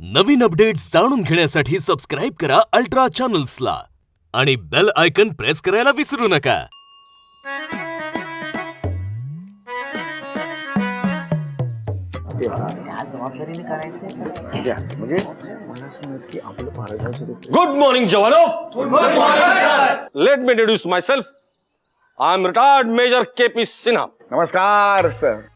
नवीन updates जाणून घेण्यासाठी subscribe करा अल्ट्रा चॅनल्सला आणि बेल आयकन प्रेस करायला विसरू नका. गुड मॉर्निंग जवानों. Let me introduce myself. I am retired major K P Sinha. नमस्कार सर.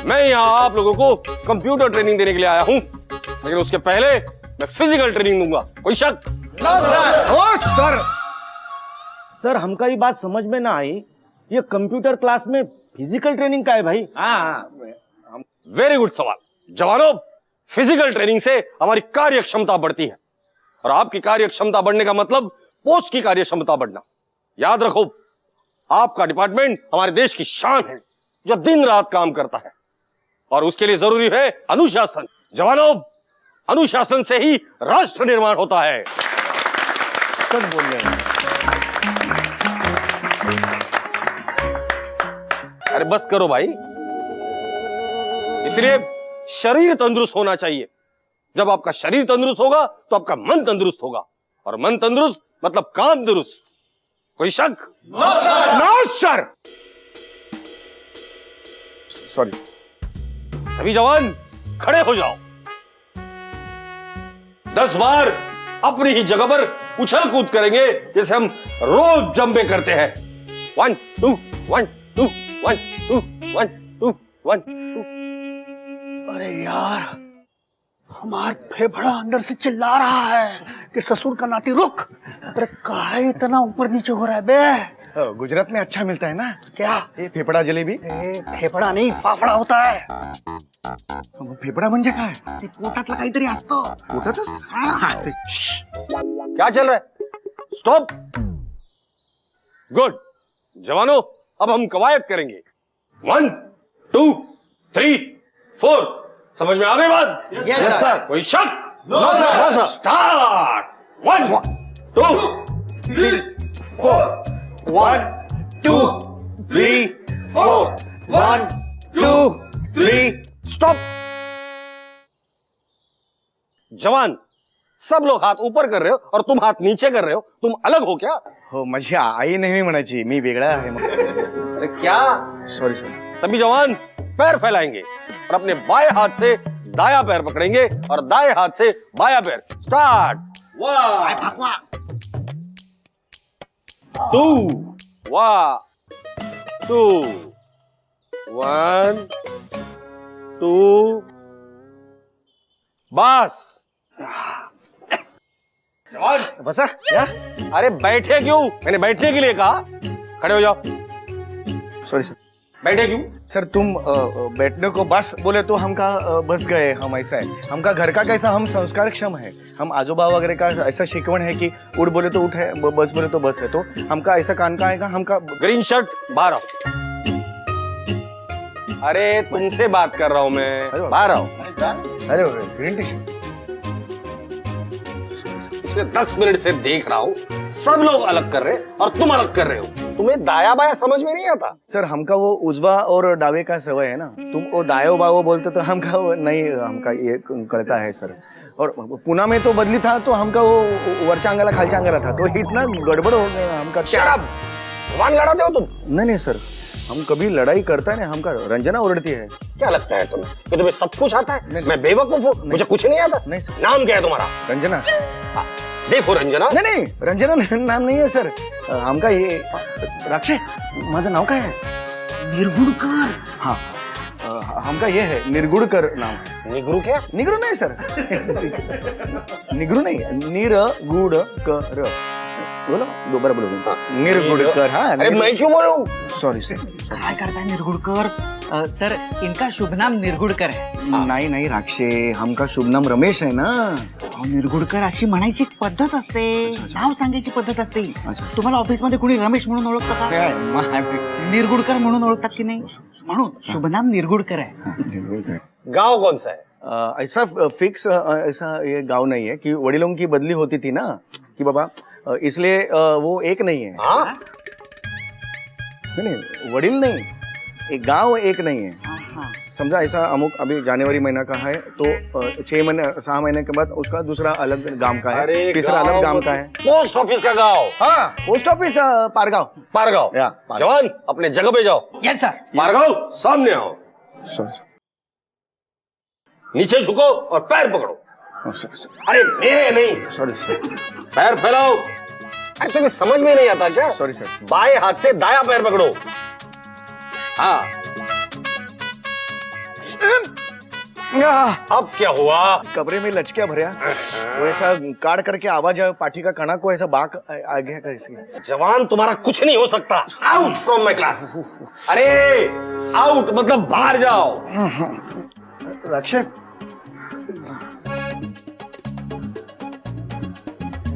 मैं यहाँ आप लोगों को कंप्यूटर ट्रेनिंग देने के लिए आया हूँ, लेकिन उसके पहले मैं फिजिकल ट्रेनिंग दूंगा. कोई शक? ओ सर. सर हमका ये बात समझ में ना आई, ये कंप्यूटर क्लास में फिजिकल ट्रेनिंग का है भाई? वेरी गुड सवाल. जवानों, फिजिकल ट्रेनिंग से हमारी कार्य क्षमता बढ़ती है, और आपकी कार्य क्षमता बढ़ने का मतलब पोस्ट की कार्य क्षमता बढ़ना. याद रखो, आपका डिपार्टमेंट हमारे देश की शान है, जो दिन रात काम करता है, और उसके लिए जरूरी है अनुशासन. जवानों, अनुशासन से ही राष्ट्र निर्माण होता है. सर बोल रहे हैं. अरे बस करो भाई. इसलिए शरीर तंदुरुस्त होना चाहिए. जब आपका शरीर तंदुरुस्त होगा तो आपका मन तंदुरुस्त होगा, और मन तंदुरुस्त मतलब काम दुरुस्त. कोई शक? No sir. सॉरी. सभी जवान खड़े हो जाओ. 10 बार अपनी ही जगह पर उछल कूद करेंगे, जैसे हम रोज जंपे करते हैं. 1 2 1 2 1 2 1 2 1 2. अरे यार, हमार फेफड़ा अंदर से चिल्ला रहा है कि ससुर का नाती रुक. अरे काहे इतना ऊपर नीचे हो रहा है बे? गुजरात में अच्छा मिलता है ना. क्या? ये फेफड़ा जलेबी. फेफड़ा नहीं, फाफड़ा होता है. फेफड़ा म्हणजे काय? ते पोटातलं काहीतरी असतं. पोटातच. क्या चल रहा है? स्टॉप. गुड. जवानों, अब हम कवायद करेंगे. 1 2 3 4. समझ में आ गई बात? Yes sir. कोई शक? No sir. स्टार्ट. 1 2 3 4. 1 2 3 4. 1 2 3. स्टॉप. जवान, सब लोग हाथ ऊपर कर रहे हो और तुम हाथ नीचे कर रहे हो. तुम अलग हो क्या? हो, माझी आई नेहमी म्हणायची मी वेगळा आहे. अरे क्या? Sorry sir. सभी जवान पैर फैलाएंगे और अपने बाएं हाथ से दाया पैर पकड़ेंगे और दाएं हाथ से बाया पैर. स्टार्ट. 1 2 1 2. बस. जवान बसा. या. अरे बैठे क्यों? मैंने बैठने के लिए कहा. खड़े हो जाओ. Sorry sir. बैठे क्यों? सर तुम बैठने को बस बोले तो हमका बस गए. हम ऐसा है, हमका घर का कैसा हम संस्कार क्षम है. हम आजोबा वगैरह का ऐसा शिकवण है कि उठ बोले तो उठ है, बस बोले तो बस है. तो हमका ऐसा कान का आएगा. हमका ग्रीन शर्ट बाहर आओ. अरे तुमसे बात कर रहा हूं मैं. बाहर आओ. अरे ग्रीन टी शर्ट. पिछले 10 मिनट से देख रहा हूं, सब लोग अलग कर रहे और तुम अलग कर रहे हो. तुम्हें दाया बाया समझ में नहीं आता? सर हमका वो उजवा और डावे का सवय है ना. तुम वो दायो बावो बोलते तो हमका वो नहीं, हमका ये कळता है सर. और पुणे में तो बदली था, तो हमका वो वरच्या अंगाला खालच्या अंगाला था, तो इतना गड़बड़ हो गया हमका. जुबान लड़ाते हो तुम? नहीं सर, हम कभी लड़ाई करता है. हमका रंजना उड़ती है. क्या लगता है तुम्हें कि तुम्हें सब कुछ आता है? नहीं। मैं बेवकूफ हूँ, मुझे कुछ नहीं आता? नहीं सर. नाम क्या है तुम्हारा? रंजना. देखो रंजना. नहीं रंजना नाम नहीं है सर. हमका ये राक्षे माझं नाव काय आहे? निर्गुणकर. हाँ. हमका ये है निर्गुणकर नाम है. निगरू क्या? निगरू नहीं सर. निगरू नहीं, निर्गुणकर. बोलो दोबारा बोलो. निर्गुणकर. हाँ. अरे मैं क्यों बोलूं? Sorry sir. काय करताय निर्गुणकर? सर इनका शुभ नाम निर्गुडकर है. नाही राक्षे, हमका शुभ नाम रमेश है ना. निर्गुडकर अशी म्हणायची एक पद्धत असते, नाव सांगायची पद्धत असते. अच्छा. तुम्हाला ऑफिस मध्ये कोणी रमेश म्हणून ओळखतं का? काय निर्गुडकर म्हणून ओळखतात की नाही? म्हणून शुभ नाम निर्गुडकर है. गांव कौन सा है? ऐसा फिक्स ऐसा ये गांव नहीं है कि वडिलों की बदली होती थी ना, कि बाबा इसलिए वो एक नहीं है. हाँ? नहीं वडील नहीं, एक गांव एक नहीं है. समझा ऐसा अमुक अभी जनवरी महीना का है तो 6 महीने के बाद उसका दूसरा अलग गांव का है, तीसरा अलग गांव का है। पोस्ट ऑफिस का गांव, हाँ पोस्ट ऑफिस पारगांव। पारगांव। या, पारगांव। जवान अपने जगह पे जाओ। Yes sir. पारगांव सामने आओ, सॉरी नीचे झुको और पैर पकड़ो। सॉरी अरे मेरे नहीं, सॉरी पैर फैलाओ। अरे तुम्हें समझ में नहीं आता क्या? Sorry sir. बाएं हाथ से दाया पैर पकड़ो। हाँ अब क्या हुआ? कमरे में लचकिया भरया, वो ऐसा काट करके आवाज आया, पाठी का कणा को ऐसा बाक आ गया कैसे। जवान तुम्हारा कुछ नहीं हो सकता। Out from my class. अरे आउट मतलब बाहर जाओ। रक्षक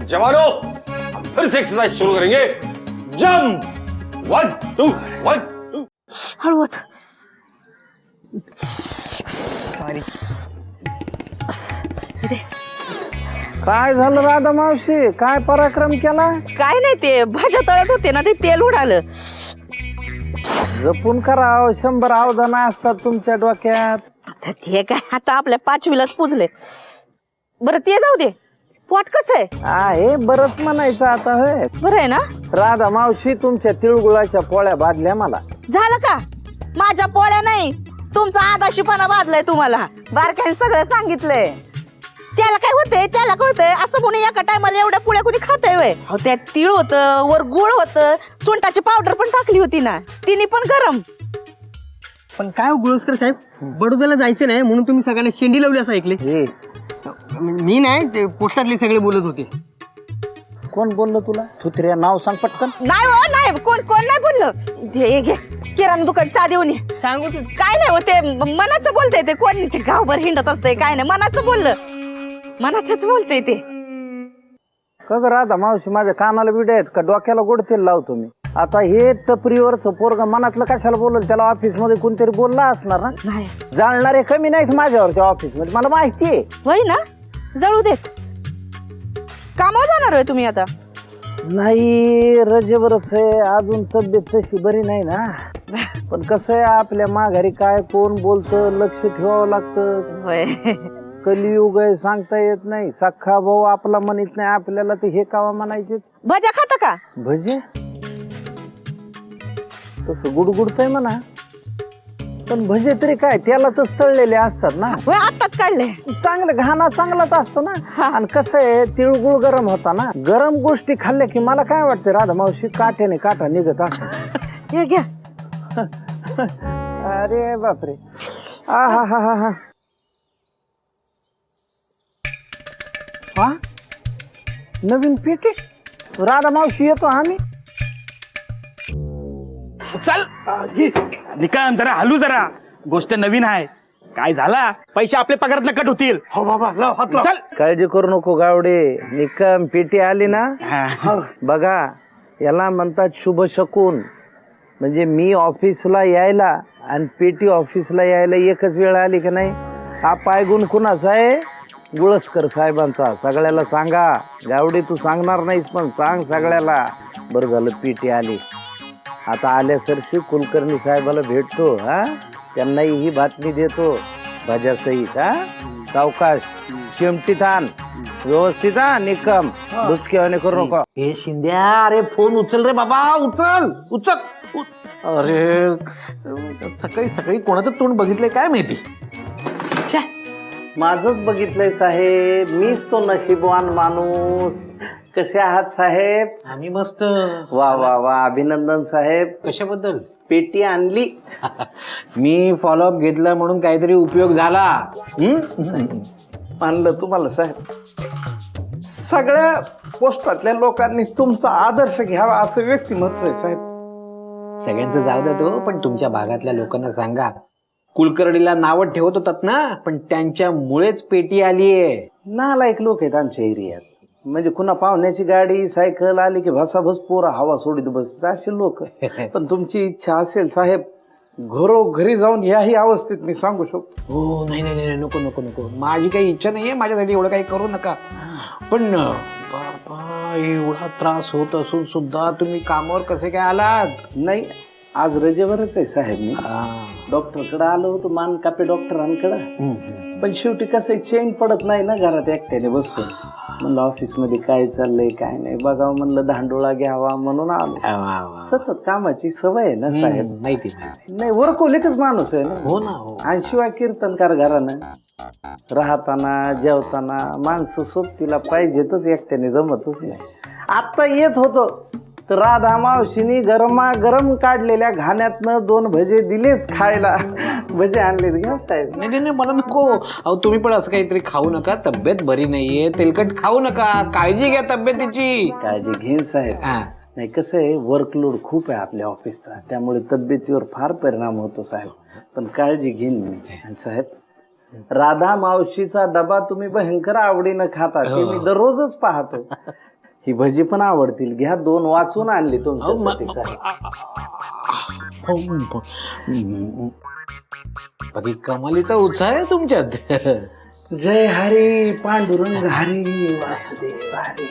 जवानों हम फिर से एक्सरसाइज शुरू करेंगे। जंप 1 2 1 2। हळवत सॉरी। काय झालं राधा मावशी, काय पराक्रम केला? काय नाही ते भाज्या तळत होते ना, ते तेल उडालं. जपून करावं, 100 अवधान असतात तुमच्या डोक्यात. आता ते काय, आता आपल्या 5वीलाच पुजले. बरं ते जाऊ दे, पोट कसं आहे? आहे बरंच म्हणायचं आता. होय बरं आहे ना? राधा मावशी, तुमच्या तिळगुळाच्या पोळ्या भाजल्या मला. झालं का? माझ्या पोळ्या नाही, तुमचा आदाशीपणा बादलाय तुम्हाला. बारक्याने सगळं सांगितलंय. त्याला काय होतंय, त्याला काय होतंय असं म्हणून एका टायमाला एवढ्या पोळ्या कोणी खातंय वय? अहो त्यात तीळ होतं, वर गुळ होतं, सुंटाची पावडर पण टाकली होती ना, तिने पण गरम. पण काय हो गुळसकर साहेब, बडोद्याला जायचं नाही म्हणून तुम्ही सगळ्यांना शेंडी लावली असं ऐकले. हे मी नाही, ते पोस्टातले सगळे बोलत होते. कोण बोललं तुला? थुत्र्या नाव सांग पटकन. नाही हो नाही, कोण कोण नाही बोललं. हे घे किराणा दुकान चहा देऊन ये. सांगू ते काय नाही होते, मनाचं बोलतंय ते. कोण गावभर हिंडत असतंय, काय नाही, मनाचं बोललं, मनाचंच बोलतंय ते. का ग राधा मावशी, माझ्या कानाला बिड आहेत का, डोक्याला गोडतेल लावतो मी? आता हे टपरीवरच पोरग मनातलं कशाला बोलल? त्याला ऑफिस मध्ये कोणतरी बोलला असणार ना. नाही जाणणारे कमी नाहीत माझ्यावर त्या ऑफिस मध्ये, मला माहिती आहे. होय ना, जळू देत. कामावर जाणार होय तुम्ही आता? नाही, रजेवरच आहे अजून, तब्येत तशी बरी नाही ना. पण कसं आहे, आपल्या माघारी काय कोण बोलतं लक्ष ठेवावं लागतं. होय. कलियुग आहे, सांगता येत नाही. सख्खा भाऊ आपला म्हणत नाही आपल्याला, ते हे कावा म्हणायचे. भज्या खाता का? भजे तसं गुडगुडतंय म्हणा, पण भजे तरी काय त्याला तर तळलेले असतात ना. होय आत्ताच काढले. चांगलं घाणा चांगलाच असतो ना. आणि कसं आहे, तिळगुळ गरम होता ना, गरम गोष्टी खाल्ल्या की मला काय वाटतं राधा मावशी, काट्याने काटा निघत असत. हे घ्या. अरे बापरे, आ हा हा हा हा. हा नवीन पेटी, राधा मावशी येतो आम्ही. चल निकाल, जरा हलू, जरा गोष्ट नवीन आहे. काय झाला, पैसे आपल्या पगारात कट होतील. हो बाबा, चल. काळजी करू नको गावडे, निकम पेटी आली ना. बघा, याला म्हणतात शुभ शकून. म्हणजे मी ऑफिसला यायला आणि पेटी ऑफिसला यायला एकच वेळ आली की नाही. हा पायगुण कुणाचा आहे? गुळसकर साहेबांचा. सगळ्याला सांगा. गावडे तू सांगणार नाहीस पण सांग सगळ्याला. बरं झालं पेटी आली. आता आल्यासरशी कुलकर्णी साहेबाला भेटतो, हा त्यांनाही ही बातमी देतो भाज्यासहित. हा सावकाश, चिमटीत आण, व्यवस्थित आण, निकम दुचकेवाने करू नका. हे शिंद्या, अरे फोन उचल रे बाबा, उचल उचल. अरे सकाळी सकाळी कोणाचं तोंड बघितलंय काय माहिती. माझंच बघितलंय साहेब, मीच तो नशीबवान माणूस. कसे आहात साहेब? आम्ही मस्त. वा वा वा, अभिनंदन साहेब. कशाबद्दल? पेटी आणली. मी फॉलोअप घेतला म्हणून काहीतरी उपयोग झाला. आणलं तुम्हाला साहेब. सगळ्या पोस्टातल्या लोकांनी तुमचा आदर्श घ्यावा असं व्यक्तिमत्व आहे साहेब. सगळ्यांचं जाऊ द्या तो, पण तुमच्या भागातल्या लोकांना सांगा, कुलकर्णीला नावं ठेवत होतात ना, पण त्यांच्यामुळेच पेटी आलीये. नालायक लोक आहेत आमच्या एरियात. म्हणजे कुणा पाहुण्याची गाडी सायकल आली की भसाभस पोरा हवा सोडीत बसतात असे लोक. पण तुमची इच्छा असेल साहेब, घरोघरी जाऊन याही अवस्थेत मी सांगू शकतो. हो नाही नाही नाही, नको नको नको, माझी काही इच्छा नाहीये, माझ्यासाठी एवढं काही करू नका. पण बाबा, एवढा त्रास होत असून सुद्धा तुम्ही कामावर कसे काय आलात? नाही, आज रजेवरच आहे साहेब मी डॉक्टरकडे आलो होतो मानकापे डॉक्टरांकडे पण शेवटी कसं चेन पडत नाही ना घरात एकट्याने बसून म्हणलं ऑफिसमध्ये काय चाललंय काय नाही बघावं म्हणलं धांडोळा घ्यावा म्हणून आलो सतत कामाची सवय आहे ना साहेब माहिती नाही वर्कोलिकच माणूस आहे ना हो ना हो आणि शिवाय कीर्तनकार घरानं राहताना जेवताना माणसं सोबतीला पाहिजेतच एकट्याने जमतच नाही आत्ता येत होतो तर राधा मावशीनी गरमागरम काढलेल्या घाण्यातनं 2 भजे दिलेच खायला भजे आणलेत घ्या साहेब नाही नाही मला नको अहो तुम्ही पण असं काहीतरी खाऊ नका तब्येत बरी नाहीये तेलकट खाऊ नका काळजी घ्या तब्येतीची काळजी घेईन साहेब नाही कसं आहे वर्कलोड खूप आहे आपल्या ऑफिसचा त्यामुळे तब्येतीवर फार परिणाम होतो साहेब पण काळजी घेईन मी आणि साहेब राधा मावशीचा डबा तुम्ही भयंकर आवडीनं खाता ते मी दररोजच पाहतो ही भजी पण आवडतील घ्या 2 वाचून आणली तुमच्यासाठी बाकी कमालीचा उत्साह आहे तुमच्यात जय हरी पांडुरंग हरी वासुदेव हरी